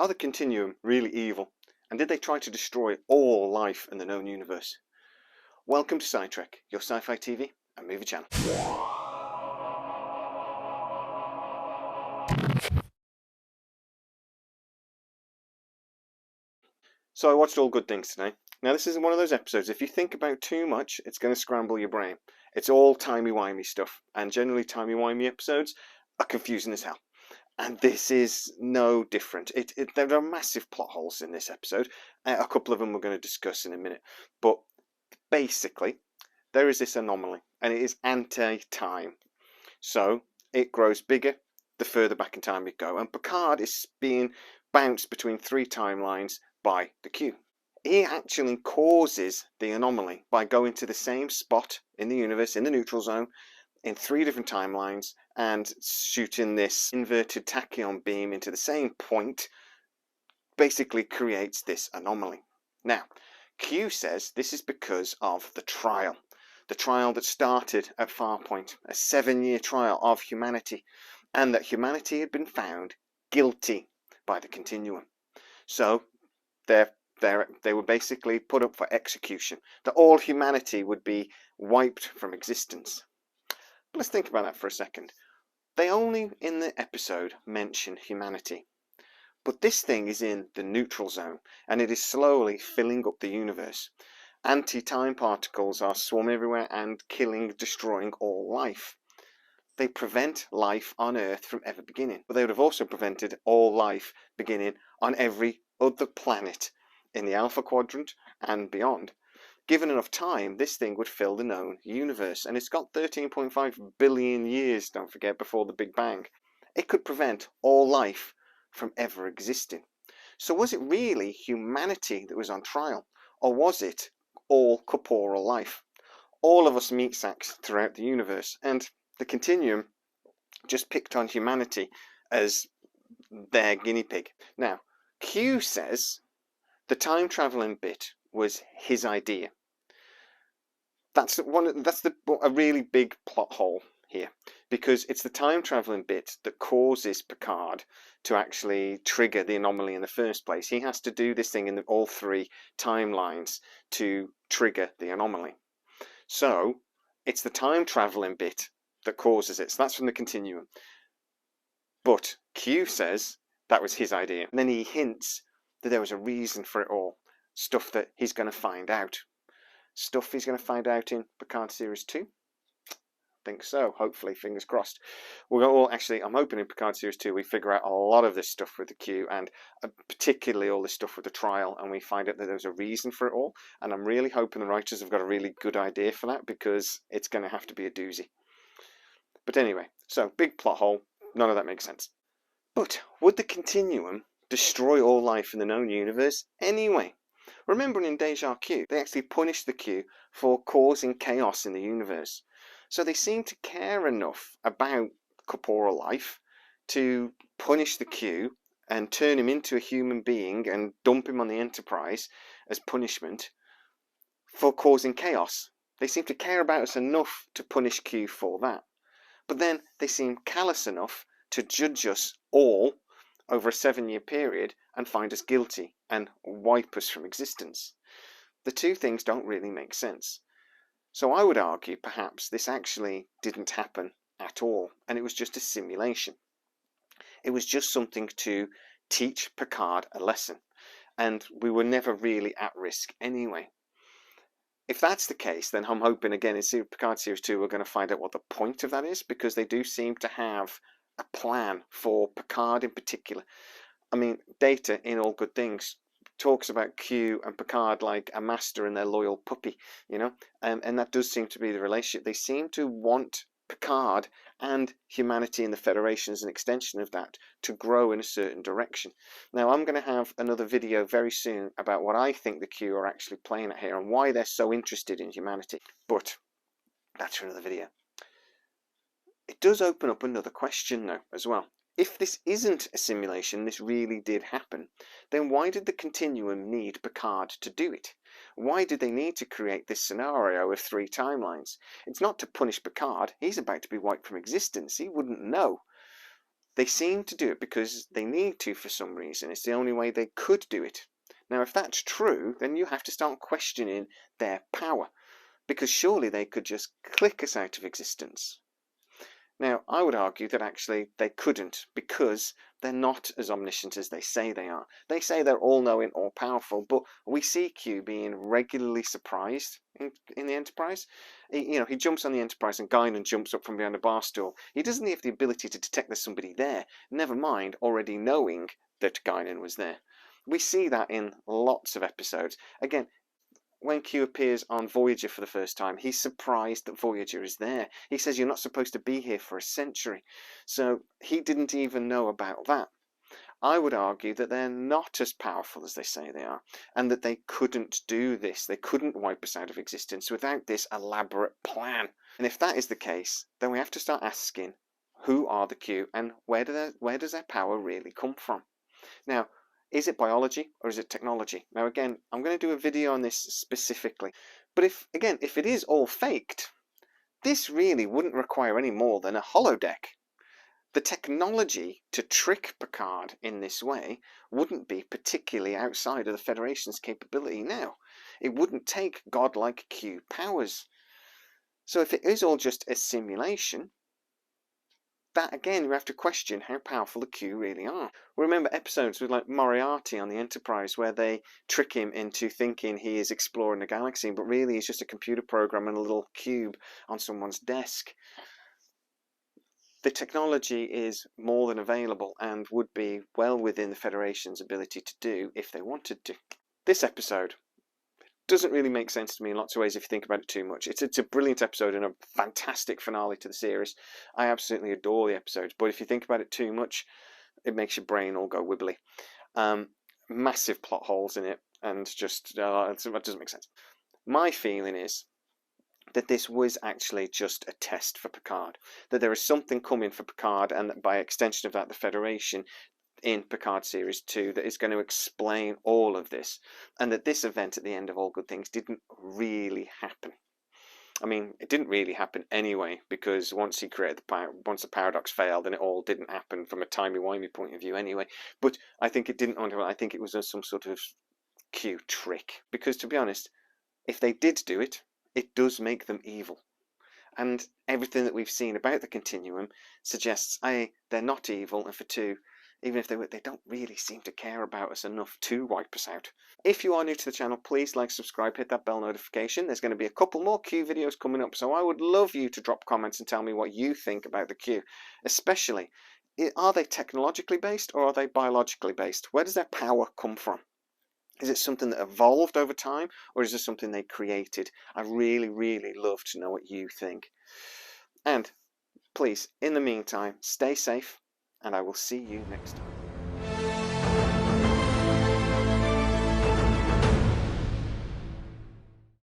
Are the Continuum really evil? And did they try to destroy all life in the known universe? Welcome to Sci Trek, your sci-fi TV and movie channel. So I watched All Good Things today. Now this isn't one of those episodes, if you think about too much, it's going to scramble your brain. It's all timey-wimey stuff, and generally timey-wimey episodes are confusing as hell. And this is no different. There are massive plot holes in this episode. A couple of them we're going to discuss in a minute. But basically, there is this anomaly, and it is anti-time. So it grows bigger the further back in time we go. And Picard is being bounced between three timelines by the Q. He actually causes the anomaly by going to the same spot in the universe, in the neutral zone, in three different timelines, and shooting this inverted tachyon beam into the same point basically creates this anomaly. Now, Q says this is because of the trial that started at Farpoint, a 7-year trial of humanity, and that humanity had been found guilty by the Continuum. So they were basically put up for execution, that all humanity would be wiped from existence. But let's think about that for a second. They only, in the episode, mention humanity. But this thing is in the neutral zone, and it is slowly filling up the universe. Anti-time particles are swarming everywhere and destroying all life. They prevent life on Earth from ever beginning, but they would have also prevented all life beginning on every other planet in the Alpha Quadrant and beyond. Given enough time, this thing would fill the known universe, and it's got 13.5 billion years, don't forget, before the Big Bang. It could prevent all life from ever existing. So was it really humanity that was on trial, or was it all corporeal life? All of us meat sacks throughout the universe, and the Continuum just picked on humanity as their guinea pig. Now, Q says the time traveling bit was his idea. That's a really big plot hole here, because it's the time traveling bit that causes Picard to actually trigger the anomaly in the first place. He has to do this thing in all three timelines to trigger the anomaly. So it's the time traveling bit that causes it. So that's from the Continuum. But Q says that was his idea. And then he hints that there was a reason for it all. Stuff that he's going to find out. Stuff he's going to find out in Picard Series 2? I think so, hopefully, fingers crossed. Actually, I'm hoping in Picard Series 2 we figure out a lot of this stuff with the Q, and particularly all this stuff with the trial, and we find out that there's a reason for it all. And I'm really hoping the writers have got a really good idea for that, because it's going to have to be a doozy. But anyway, so big plot hole, none of that makes sense. But would the Continuum destroy all life in the known universe anyway? Remember in Deja Q, they actually punished the Q for causing chaos in the universe. So they seem to care enough about corporeal life to punish the Q and turn him into a human being and dump him on the Enterprise as punishment for causing chaos. They seem to care about us enough to punish Q for that. But then they seem callous enough to judge us all over a 7-year period and find us guilty and wipe us from existence. The two things don't really make sense. So I would argue perhaps this actually didn't happen at all, and it was just a simulation. It was just something to teach Picard a lesson, and we were never really at risk anyway. If that's the case, then I'm hoping again in Picard Series 2 we're going to find out what the point of that is, because they do seem to have a plan for Picard in particular. I mean, Data in All Good Things talks about Q and Picard like a master and their loyal puppy, you know, and that does seem to be the relationship. They seem to want Picard and humanity and the Federation as an extension of that to grow in a certain direction. Now, I'm going to have another video very soon about what I think the Q are actually playing at here and why they're so interested in humanity, but that's for another video. It does open up another question though as well. If this isn't a simulation, this really did happen, then why did the Continuum need Picard to do it? Why did they need to create this scenario of three timelines? It's not to punish Picard. He's about to be wiped from existence. He wouldn't know. They seem to do it because they need to for some reason. It's the only way they could do it. Now, if that's true, then you have to start questioning their power, because surely they could just click us out of existence. Now, I would argue that actually they couldn't, because they're not as omniscient as they say they are. They say they're all-knowing, all-powerful, but we see Q being regularly surprised in the Enterprise. He jumps on the Enterprise and Guinan jumps up from behind a bar stool. He doesn't have the ability to detect there's somebody there, never mind already knowing that Guinan was there. We see that in lots of episodes. Again, when Q appears on Voyager for the first time, he's surprised that Voyager is there. He says, "You're not supposed to be here for a century." So he didn't even know about that. I would argue that they're not as powerful as they say they are, and that they couldn't do this. They couldn't wipe us out of existence without this elaborate plan. And if that is the case, then we have to start asking, who are the Q, and where does their power really come from? Now, is it biology or is it technology? Now, again, I'm going to do a video on this specifically. But if it is all faked, this really wouldn't require any more than a holodeck. The technology to trick Picard in this way wouldn't be particularly outside of the Federation's capability now. It wouldn't take godlike Q powers. So if it is all just a simulation, that again, you have to question how powerful the Q really are. Remember episodes with like Moriarty on the Enterprise where they trick him into thinking he is exploring the galaxy, but really he's just a computer program and a little cube on someone's desk. The technology is more than available and would be well within the Federation's ability to do if they wanted to. This episode doesn't really make sense to me in lots of ways if you think about it too much. It's a brilliant episode and a fantastic finale to the series. I absolutely adore the episodes, but if you think about it too much, it makes your brain all go wibbly. Massive plot holes in it, and just it doesn't make sense. My feeling is that this was actually just a test for Picard, that there is something coming for Picard, and that by extension of that, the Federation, in Picard Series 2 that is going to explain all of this, and that this event at the end of All Good Things didn't really happen. I mean, it didn't really happen anyway, because once he created once the paradox failed, and it all didn't happen from a timey-wimey point of view anyway. But I think it didn't. I think it was some sort of Q trick, because to be honest, if they did do it, it does make them evil. And everything that we've seen about the Continuum suggests, A, they're not evil, and for two, even if they don't really seem to care about us enough to wipe us out. If you are new to the channel, please like, subscribe, hit that bell notification. There's going to be a couple more Q videos coming up, so I would love you to drop comments and tell me what you think about the Q. Especially, are they technologically based or are they biologically based? Where does their power come from? Is it something that evolved over time, or is it something they created? I really, really love to know what you think. And please, in the meantime, stay safe, and I will see you next time.